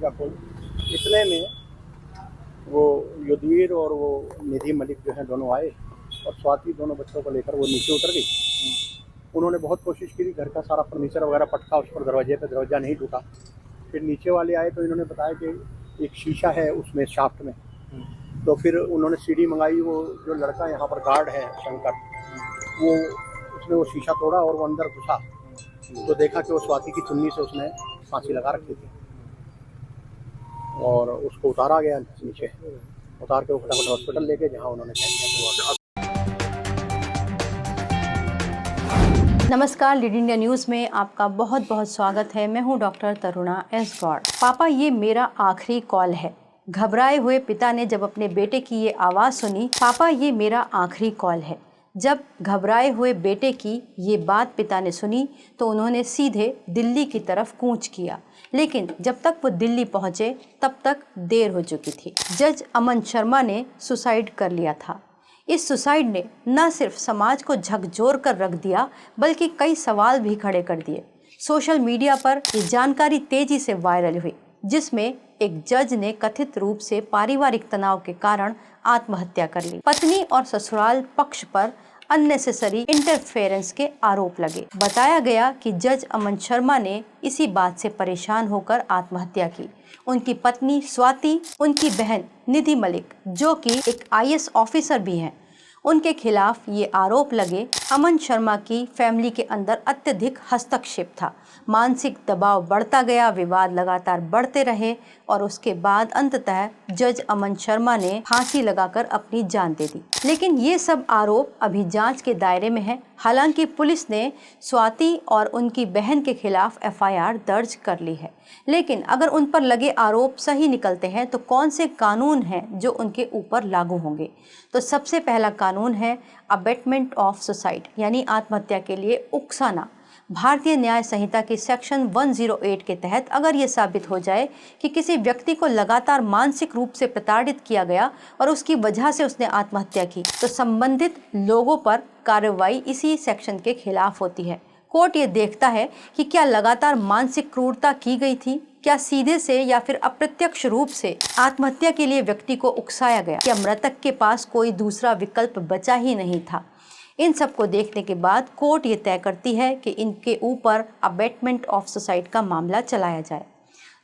का कोई। इतने में वो युद्धवीर और वो निधि मलिक जो है दोनों आए और स्वाति दोनों बच्चों को लेकर वो नीचे उतर गई। उन्होंने बहुत कोशिश की, घर का सारा फर्नीचर वगैरह पटका उस पर दरवाजे पे, दरवाज़ा नहीं टूटा। फिर नीचे वाले आए तो इन्होंने बताया कि एक शीशा है उसमें शाफ्ट में। तो फिर उन्होंने सीढ़ी मंगाई। वो जो लड़का यहाँ पर गार्ड है शंकर, वो उसने वो शीशा तोड़ा और वो अंदर घुसा तो देखा कि वो स्वाति की चुन्नी से उसने फांसी लगा रखी थी और उसको उतारा गया नीचे। उतार के वो फटाफट हॉस्पिटल लेके जहाँ उन्होंने कह दिया। नमस्कार, लीड इंडिया न्यूज़ में आपका बहुत बहुत स्वागत है। मैं हूं डॉक्टर तरुणा एस गौड़। पापा, ये मेरा आखिरी कॉल है। घबराए हुए पिता ने जब अपने बेटे की ये आवाज़ सुनी, पापा ये मेरा आखिरी कॉल है। जब घबराए हुए बेटे की ये बात पिता ने सुनी तो उन्होंने सीधे दिल्ली की तरफ कूच किया। लेकिन जब तक वो दिल्ली पहुँचे तब तक देर हो चुकी थी। जज अमन शर्मा ने सुसाइड कर लिया था। इस सुसाइड ने न सिर्फ समाज को झकझोर कर रख दिया बल्कि कई सवाल भी खड़े कर दिए। सोशल मीडिया पर ये जानकारी तेजी से वायरल हुई, जिसमें एक जज ने कथित रूप से पारिवारिक तनाव के कारण आत्महत्या कर ली। पत्नी और ससुराल पक्ष पर अननेसेसरी इंटरफेरेंस के आरोप लगे। बताया गया कि जज अमन शर्मा ने इसी बात से परेशान होकर आत्महत्या की। उनकी पत्नी स्वाति, उनकी बहन निधि मलिक, जो कि एक आईएएस ऑफिसर भी हैं, उनके खिलाफ ये आरोप लगे। अमन शर्मा की फैमिली के अंदर अत्यधिक हस्तक्षेप था। मानसिक दबाव बढ़ता गया, विवाद लगातार बढ़ते रहे और उसके बाद अंततः जज अमन शर्मा ने फांसी लगाकर अपनी जान दे दी। लेकिन ये सब आरोप अभी जांच के दायरे में है। हालांकि पुलिस ने स्वाति और उनकी बहन के खिलाफ एफआईआर दर्ज कर ली है। लेकिन अगर उन पर लगे आरोप सही निकलते हैं तो कौन से कानून हैं जो उनके ऊपर लागू होंगे? तो सबसे पहला कानून है अबेटमेंट ऑफ सुसाइड, यानी आत्महत्या के लिए उकसाना। भारतीय न्याय संहिता की सेक्शन 108 के तहत अगर ये साबित हो जाए कि किसी व्यक्ति को लगातार मानसिक रूप से प्रताड़ित किया गया और उसकी वजह से उसने आत्महत्या की, तो संबंधित लोगों पर कार्रवाई इसी सेक्शन के खिलाफ होती है। कोर्ट ये देखता है कि क्या लगातार मानसिक क्रूरता की गई थी, क्या सीधे से या फिर अप्रत्यक्ष रूप से आत्महत्या के लिए व्यक्ति को उकसाया गया, क्या मृतक के पास कोई दूसरा विकल्प बचा ही नहीं था। इन सब को देखने के बाद कोर्ट ये तय करती है कि इनके ऊपर अबेटमेंट ऑफ सुसाइड का मामला चलाया जाए।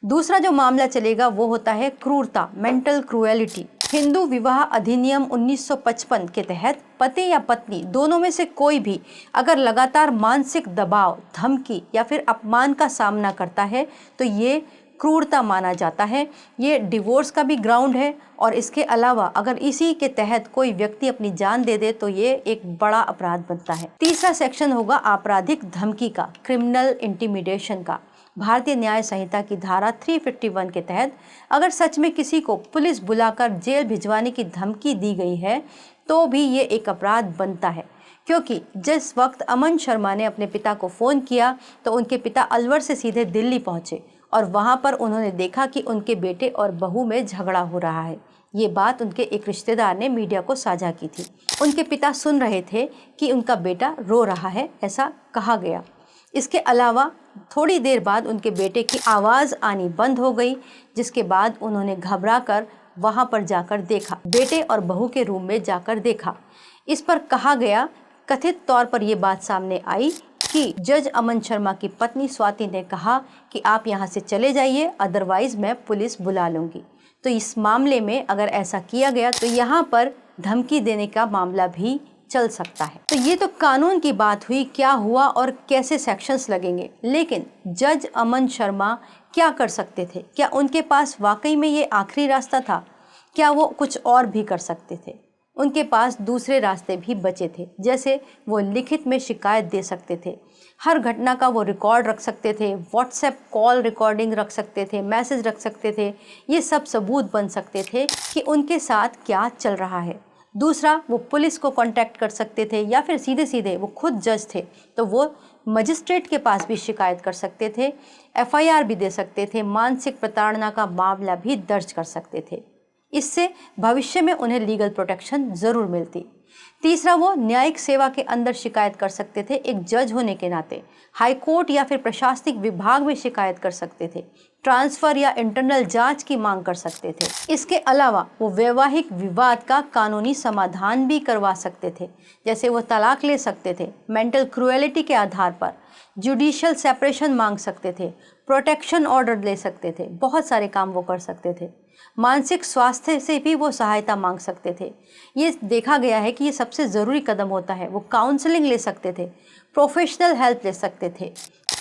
दूसरा जो मामला चलेगा वो होता है क्रूरता, मेंटल क्रूएलिटी। हिंदू विवाह अधिनियम 1955 के तहत पति या पत्नी दोनों में से कोई भी अगर लगातार मानसिक दबाव, धमकी या फिर अपमान का सामना करता है तो ये क्रूरता माना जाता है। ये डिवोर्स का भी ग्राउंड है और इसके अलावा अगर इसी के तहत कोई व्यक्ति अपनी जान दे दे तो ये एक बड़ा अपराध बनता है। तीसरा सेक्शन होगा आपराधिक धमकी का, क्रिमिनल इंटिमिडेशन का। भारतीय न्याय संहिता की धारा 351 के तहत अगर सच में किसी को पुलिस बुलाकर जेल भिजवाने की धमकी दी गई है तो भी ये एक अपराध बनता है। क्योंकि जिस वक्त अमन शर्मा ने अपने पिता को फ़ोन किया तो उनके पिता अलवर से सीधे दिल्ली पहुंचे और वहां पर उन्होंने देखा कि उनके बेटे और बहू में झगड़ा हो रहा है। ये बात उनके एक रिश्तेदार ने मीडिया को साझा की थी। उनके पिता सुन रहे थे कि उनका बेटा रो रहा है, ऐसा कहा गया। इसके अलावा थोड़ी देर बाद उनके बेटे की आवाज़ आनी बंद हो गई, जिसके बाद उन्होंने घबराकर वहां पर जाकर देखा, बेटे और बहू के रूम में जाकर देखा। इस पर कहा गया, कथित तौर पर यह बात सामने आई कि जज अमन शर्मा की पत्नी स्वाति ने कहा कि आप यहाँ से चले जाइए, अदरवाइज मैं पुलिस बुला लूँगी। तो इस मामले में अगर ऐसा किया गया तो यहाँ पर धमकी देने का मामला भी चल सकता है। तो ये तो कानून की बात हुई, क्या हुआ और कैसे सेक्शंस लगेंगे। लेकिन जज अमन शर्मा क्या कर सकते थे? क्या उनके पास वाकई में ये आखिरी रास्ता था? क्या वो कुछ और भी कर सकते थे? उनके पास दूसरे रास्ते भी बचे थे, जैसे वो लिखित में शिकायत दे सकते थे, हर घटना का वो रिकॉर्ड रख सकते थे, व्हाट्सएप कॉल रिकॉर्डिंग रख सकते थे, मैसेज रख सकते थे। ये सब सबूत बन सकते थे कि उनके साथ क्या चल रहा है। दूसरा, वो पुलिस को कांटेक्ट कर सकते थे या फिर सीधे सीधे वो खुद जज थे तो वो मजिस्ट्रेट के पास भी शिकायत कर सकते थे, एफआईआर भी दे सकते थे, मानसिक प्रताड़ना का मामला भी दर्ज कर सकते थे। इससे भविष्य में उन्हें लीगल प्रोटेक्शन ज़रूर मिलती। तीसरा, वो न्यायिक सेवा के अंदर शिकायत कर सकते थे, एक जज होने के नाते हाई कोर्ट या फिर प्रशासनिक विभाग में शिकायत कर सकते थे, ट्रांसफ़र या इंटरनल जांच की मांग कर सकते थे। इसके अलावा वो वैवाहिक विवाद का कानूनी समाधान भी करवा सकते थे, जैसे वो तलाक ले सकते थे, मेंटल क्रूएलिटी के आधार पर जुडिशियल सेपरेशन मांग सकते थे, प्रोटेक्शन ऑर्डर ले सकते थे, बहुत सारे काम वो कर सकते थे। मानसिक स्वास्थ्य से भी वो सहायता मांग सकते थे। ये देखा गया है कि ये सबसे ज़रूरी कदम होता है। वो काउंसलिंग ले सकते थे, प्रोफेशनल हेल्प ले सकते थे।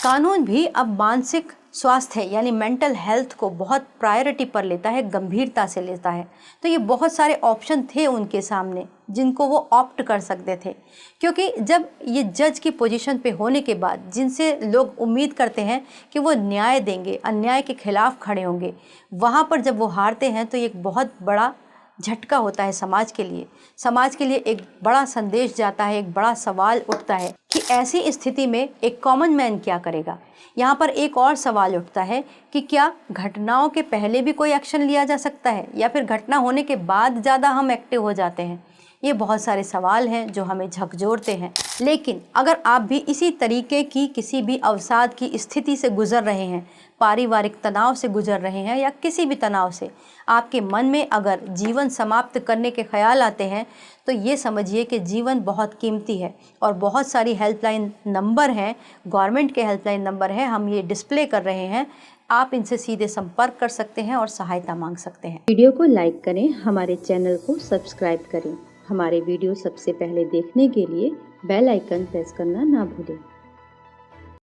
कानून भी अब मानसिक स्वास्थ्य यानी मेंटल हेल्थ को बहुत प्रायोरिटी पर लेता है, गंभीरता से लेता है। तो ये बहुत सारे ऑप्शन थे उनके सामने जिनको वो ऑप्ट कर सकते थे, क्योंकि जब ये जज की पोजीशन पे होने के बाद जिनसे लोग उम्मीद करते हैं कि वो न्याय देंगे, अन्याय के खिलाफ खड़े होंगे, वहाँ पर जब वो हारते हैं तो ये एक बहुत बड़ा झटका होता है समाज के लिए। समाज के लिए एक बड़ा संदेश जाता है, एक बड़ा सवाल उठता है कि ऐसी स्थिति में एक कॉमन मैन क्या करेगा। यहाँ पर एक और सवाल उठता है कि क्या घटनाओं के पहले भी कोई एक्शन लिया जा सकता है या फिर घटना होने के बाद ज़्यादा हम एक्टिव हो जाते हैं। ये बहुत सारे सवाल हैं जो हमें झकझोरते हैं। लेकिन अगर आप भी इसी तरीके की किसी भी अवसाद की स्थिति से गुजर रहे हैं, पारिवारिक तनाव से गुजर रहे हैं या किसी भी तनाव से, आपके मन में अगर जीवन समाप्त करने के ख्याल आते हैं, तो ये समझिए कि जीवन बहुत कीमती है और बहुत सारी हेल्पलाइन नंबर हैं, गवर्नमेंट के हेल्पलाइन नंबर हैं, हम ये डिस्प्ले कर रहे हैं। आप इनसे सीधे संपर्क कर सकते हैं और सहायता मांग सकते हैं। वीडियो को लाइक करें, हमारे चैनल को सब्सक्राइब करें। हमारे वीडियो सबसे पहले देखने के लिए बेल आइकन प्रेस करना ना भूलें।